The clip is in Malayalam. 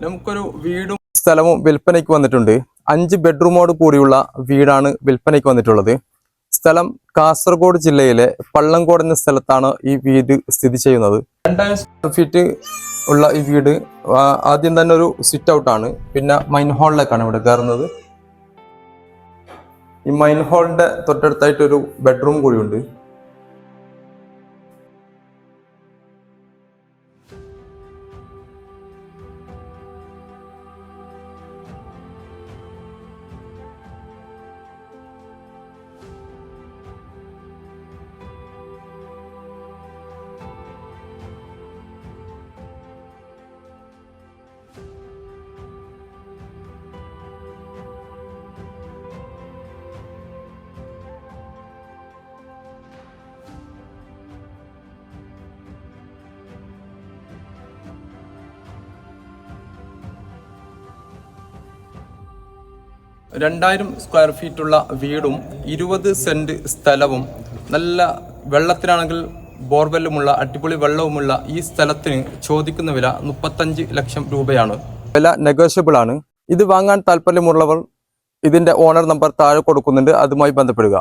നമുക്കൊരു വീടും സ്ഥലവും വിൽപ്പനയ്ക്ക് വന്നിട്ടുണ്ട്. 5 ബെഡ്റൂമോട് കൂടിയുള്ള വീടാണ് വിൽപ്പനയ്ക്ക് വന്നിട്ടുള്ളത്. സ്ഥലം കാസർഗോഡ് ജില്ലയിലെ പള്ളങ്കോട് എന്ന സ്ഥലത്താണ് ഈ വീട് സ്ഥിതി ചെയ്യുന്നത്. 2000 സ്ക്വയർ ഫീറ്റ് ഉള്ള ഈ വീട് ആദ്യം തന്നെ ഒരു സിറ്റ് ഔട്ടാണ്. പിന്നെ മൈൻ ഹാളിലേക്കാണ് ഇവിടെ കയറുന്നത്. ഈ മൈൻ ഹാളിന്റെ തൊട്ടടുത്തായിട്ടൊരു ബെഡ്റൂം കൂടിയുണ്ട്. രണ്ടായിരം സ്ക്വയർ ഫീറ്റുള്ള വീടും 20 സെന്റ് സ്ഥലവും നല്ല വെള്ളത്തിനാണെങ്കിൽ ബോർവെല്ലുമുള്ള അടിപൊളി വെള്ളവുമുള്ള ഈ സ്ഥലത്തിന് ചോദിക്കുന്ന വില 35 ലക്ഷം രൂപയാണ്. വില നെഗോഷ്യബിൾ ആണ്. ഇത് വാങ്ങാൻ താല്പര്യമുള്ളവർ ഇതിന്റെ ഓണർ നമ്പർ താഴെ കൊടുക്കുന്നുണ്ട്. അതുമായി ബന്ധപ്പെടുക.